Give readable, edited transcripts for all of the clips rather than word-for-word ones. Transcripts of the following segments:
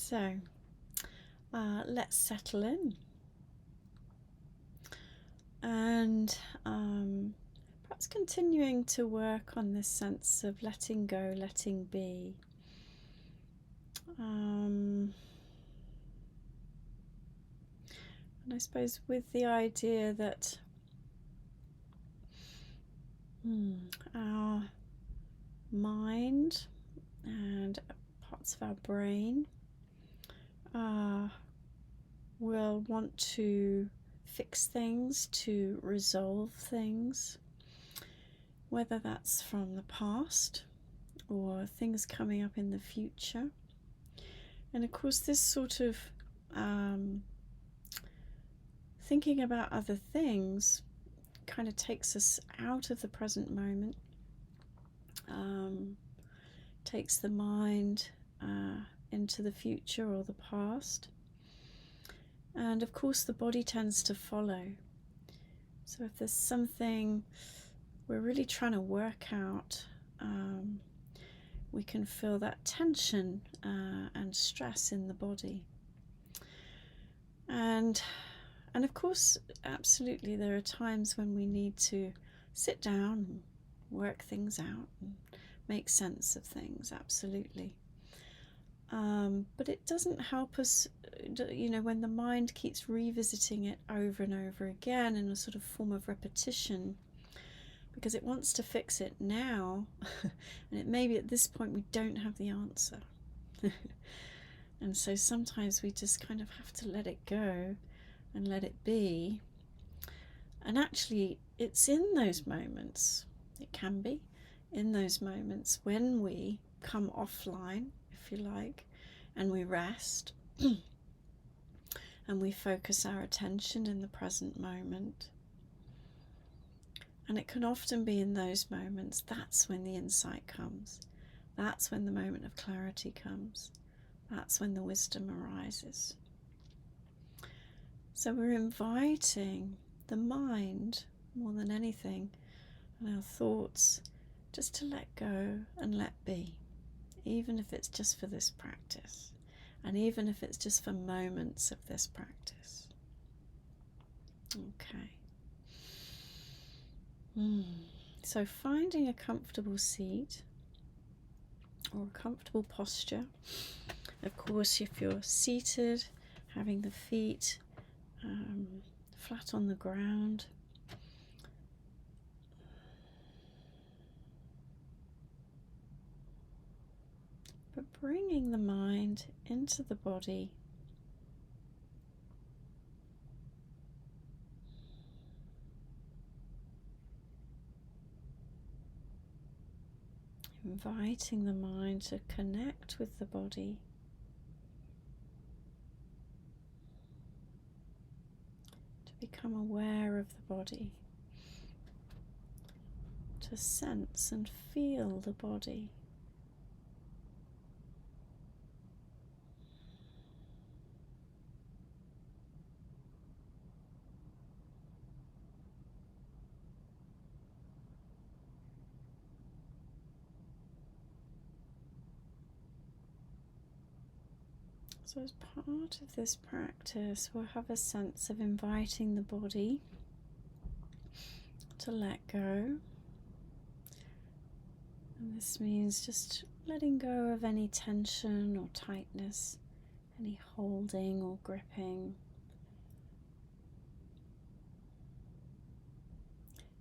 So let's settle in and perhaps continuing to work on this sense of letting go, letting be. And I suppose with the idea that our mind and parts of our brain will want to fix things, to resolve things, whether that's from the past or things coming up in the future. And of course, this sort of thinking about other things kind of takes us out of the present moment, takes the mind into the future or the past. And of course, the body tends to follow. So if there's something we're really trying to work out, we can feel that tension and stress in the body. And of course, absolutely, there are times when we need to sit down and work things out and make sense of things, absolutely. But it doesn't help us, when the mind keeps revisiting it over and over again in a sort of form of repetition, because it wants to fix it now, and it may be at this point we don't have the answer. And so sometimes we just kind of have to let it go and let it be. And actually, it's in those moments, it can be in those moments when we come offline, if you like, and we rest and we focus our attention in the present moment. And it can often be in those moments, that's when the insight comes. That's when the moment of clarity comes. That's when the wisdom arises. So we're inviting the mind, more than anything, and our thoughts, just to let go and let be, even if it's just for this practice, and even if it's just for moments of this practice. Okay. So finding a comfortable seat or a comfortable posture. Of course, if you're seated, having the feet flat on the ground. But bringing the mind into the body. Inviting the mind to connect with the body. To become aware of the body. To sense and feel the body. So as part of this practice, we'll have a sense of inviting the body to let go. And this means just letting go of any tension or tightness, any holding or gripping.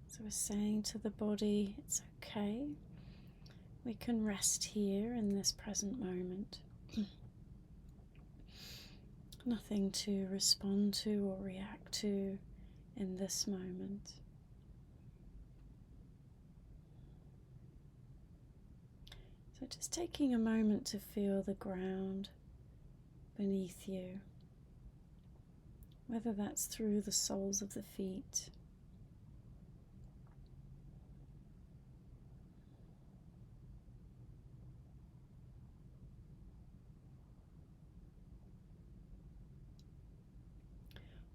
So we're saying to the body, it's okay. We can rest here in this present moment. Nothing to respond to or react to in this moment. So just taking a moment to feel the ground beneath you, whether that's through the soles of the feet,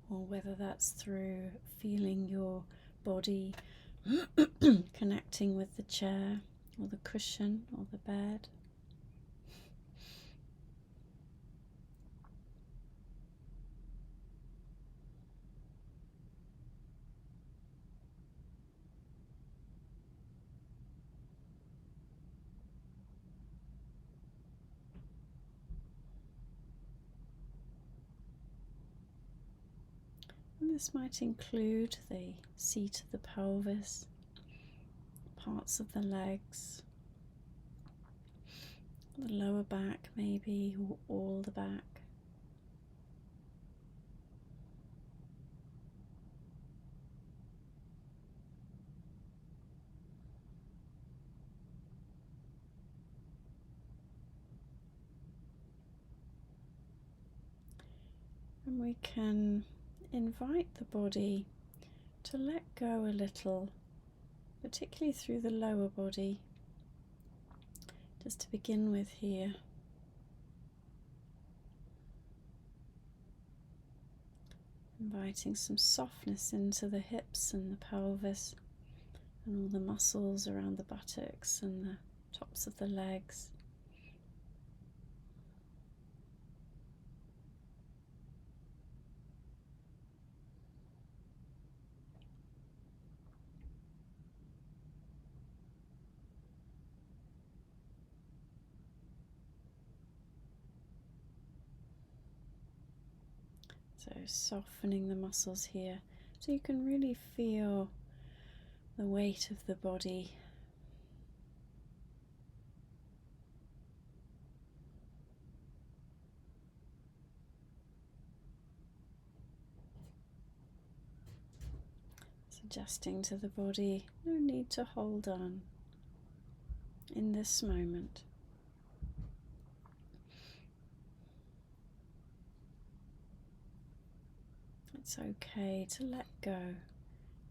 or whether that's through feeling your body connecting with the chair or the cushion or the bed. this might include the seat of the pelvis, parts of the legs, the lower back maybe, or all the back. And we can invite the body to let go a little, particularly through the lower body, just to begin with here. Inviting some softness into the hips and the pelvis and all the muscles around the buttocks and the tops of the legs. So softening the muscles here so you can really feel the weight of the body. Suggesting to the body, no need to hold on in this moment. It's okay to let go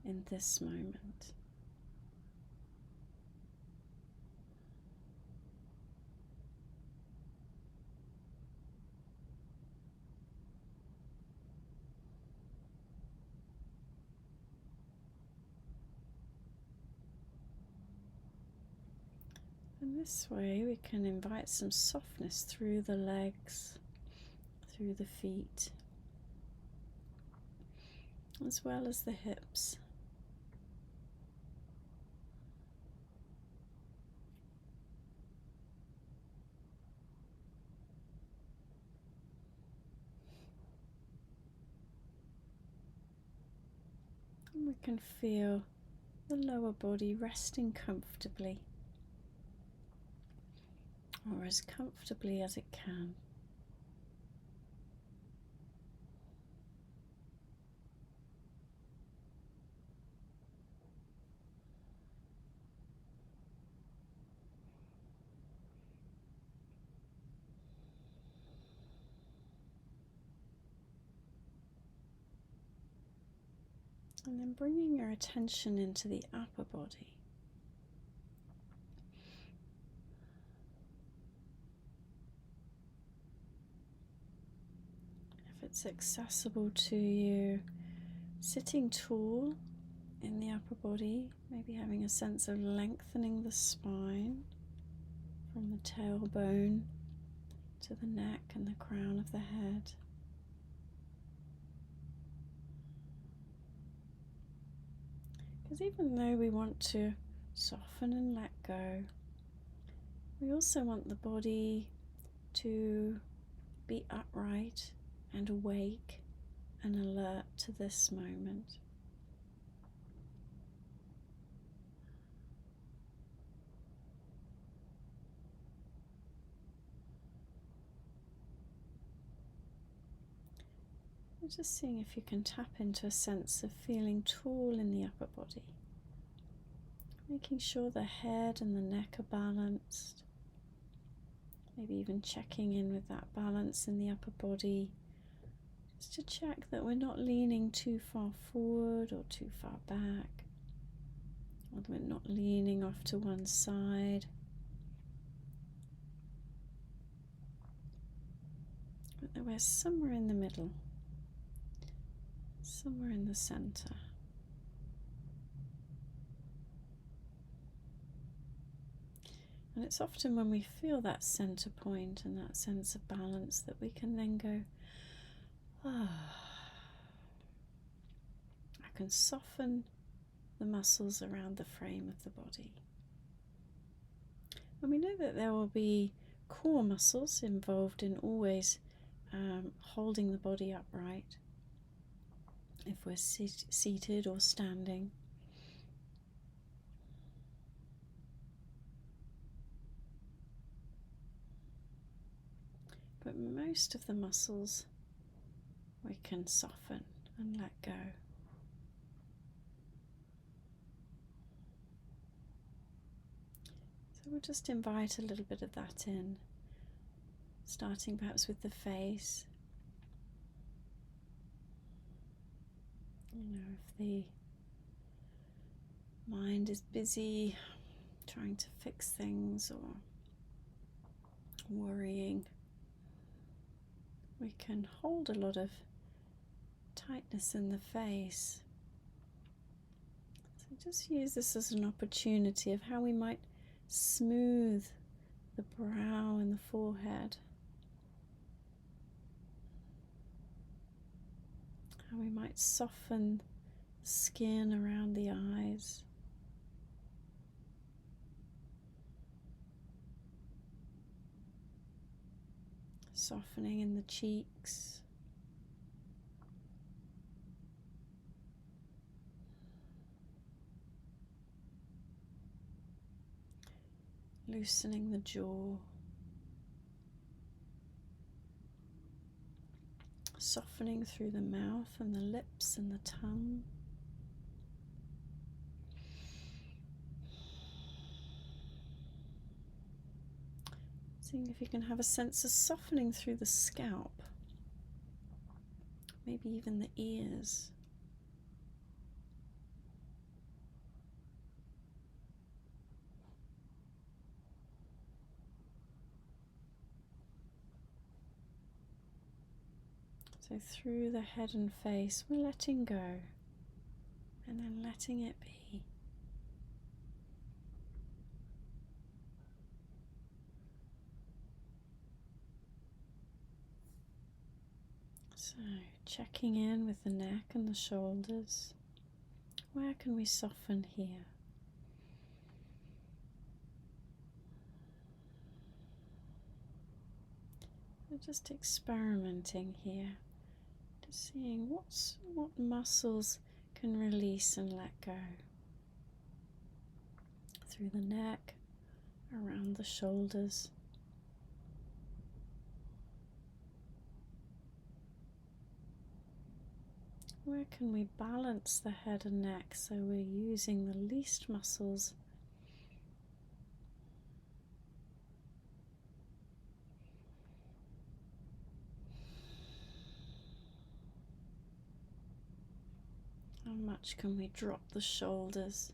in this moment. And this way we can invite some softness through the legs, through the feet, as well as the hips. And we can feel the lower body resting comfortably, or as comfortably as it can. And then bringing your attention into the upper body. If it's accessible to you, sitting tall in the upper body, maybe having a sense of lengthening the spine from the tailbone to the neck and the crown of the head. Because even though we want to soften and let go, we also want the body to be upright and awake and alert to this moment. Just seeing if you can tap into a sense of feeling tall in the upper body. Making sure the head and the neck are balanced. Maybe even checking in with that balance in the upper body. Just to check that we're not leaning too far forward or too far back. Or that we're not leaning off to one side. But that we're somewhere in the middle. Somewhere in the center. And it's often when we feel that center point and that sense of balance that we can then go, I can soften the muscles around the frame of the body. And we know that there will be core muscles involved in always holding the body upright. if we're seated or standing. But most of the muscles we can soften and let go. So we'll just invite a little bit of that in, starting perhaps with the face. If the mind is busy trying to fix things or worrying, we can hold a lot of tightness in the face. So just use this as an opportunity of how we might smooth the brow and the forehead, how we might soften the skin around the eyes. Softening in the cheeks. Loosening the jaw. Softening through the mouth and the lips and the tongue. Seeing if you can have a sense of softening through the scalp, maybe even the ears. So through the head and face, we're letting go and then letting it be. So checking in with the neck and the shoulders. Where can we soften here? We're just experimenting here. Seeing what muscles can release and let go. Through the neck, around the shoulders. Where can we balance the head and neck so we're using the least muscles? How much can we drop the shoulders?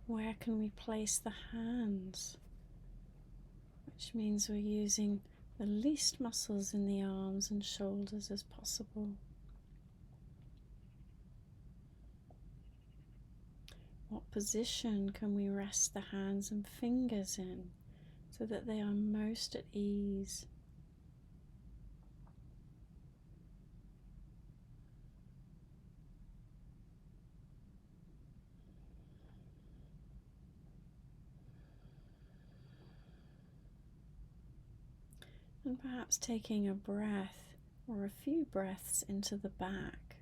Where can we place the hands? Which means we're using the least muscles in the arms and shoulders as possible. What position can we rest the hands and fingers in so that they are most at ease? And perhaps taking a breath or a few breaths into the back.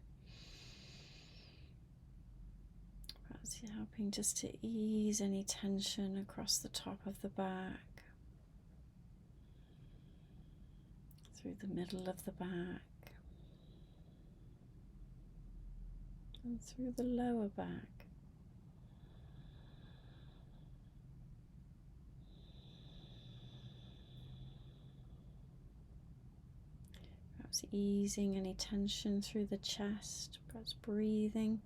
Perhaps helping just to ease any tension across the top of the back, through the middle of the back, and through the lower back. Perhaps easing any tension through the chest, perhaps breathing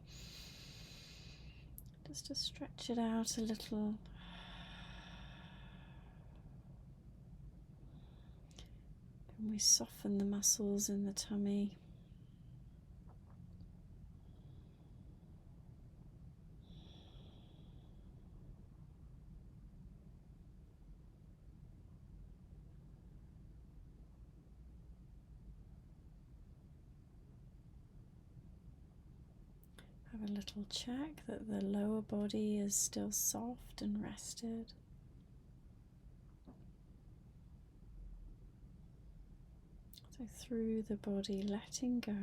just to stretch it out a little. And we soften the muscles in the tummy. Have a little check that the lower body is still soft and rested. So through the body, letting go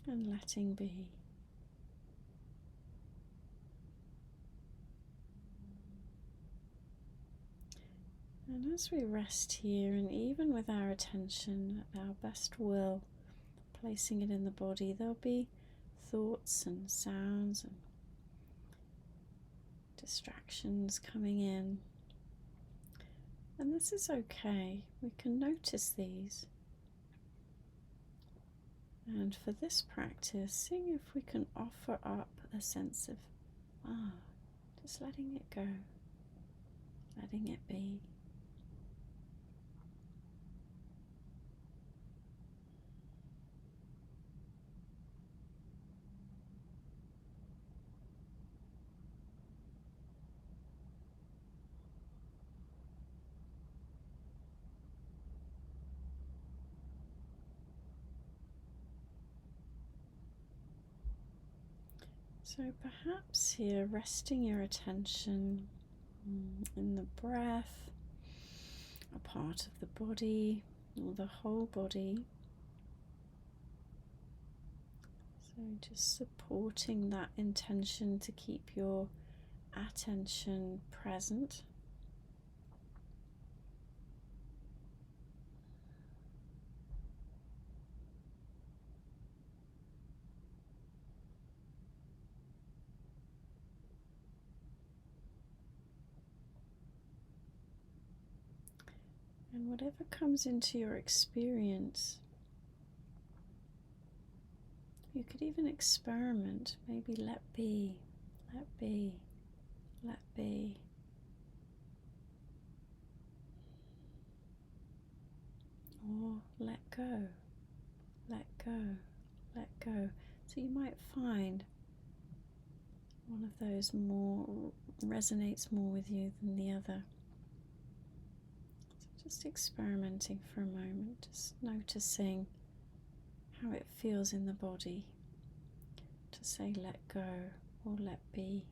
and letting be. And as we rest here, and even with our attention, our best will, placing it in the body, there'll be thoughts and sounds and distractions coming in. And this is okay. We can notice these. And for this practice, seeing if we can offer up a sense of, just letting it go, letting it be. So perhaps here, resting your attention in the breath, a part of the body, or the whole body. So just supporting that intention to keep your attention present. And whatever comes into your experience, you could even experiment, maybe let be, let be, let be. Or let go, let go, let go. So you might find one of those more resonates more with you than the other. So just experimenting for a moment, just noticing how it feels in the body to say let go or let be.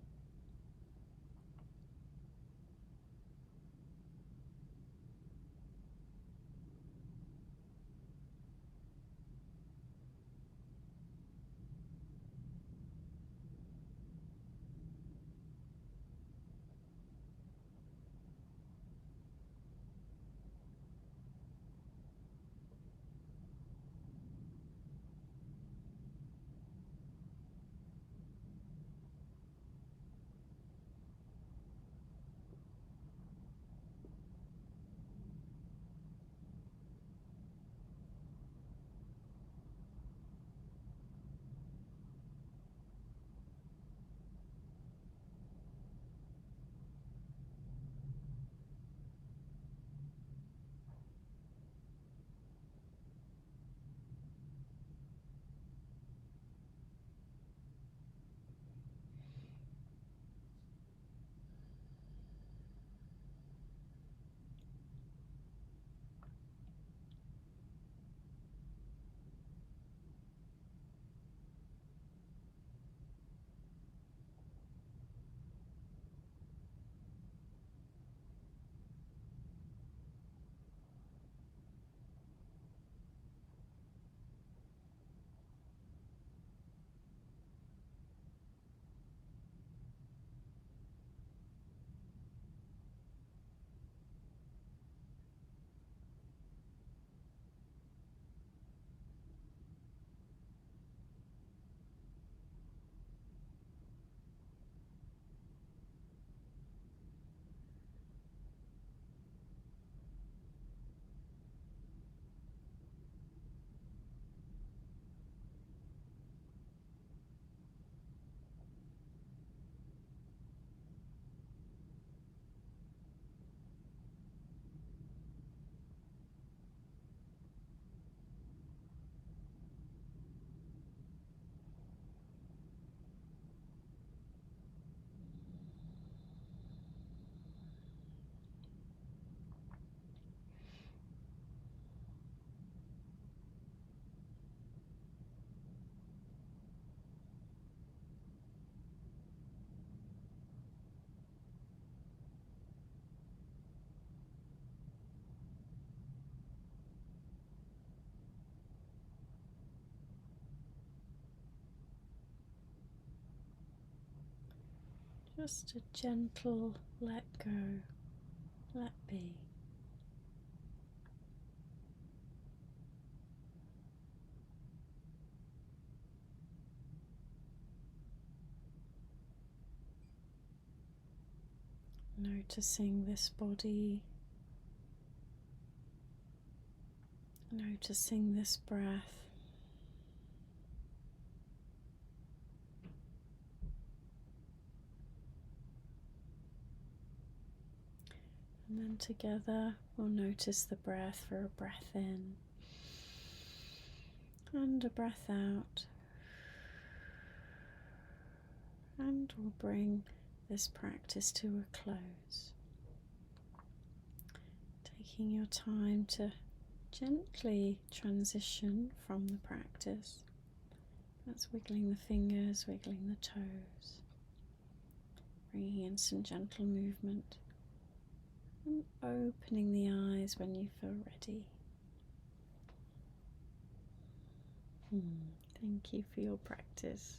Just a gentle let go, let be. Noticing this body, noticing this breath. And then together we'll notice the breath for a breath in and a breath out. And we'll bring this practice to a close. Taking your time to gently transition from the practice. That's wiggling the fingers, wiggling the toes, bringing in some gentle movement, and opening the eyes when you feel ready. Thank you for your practice.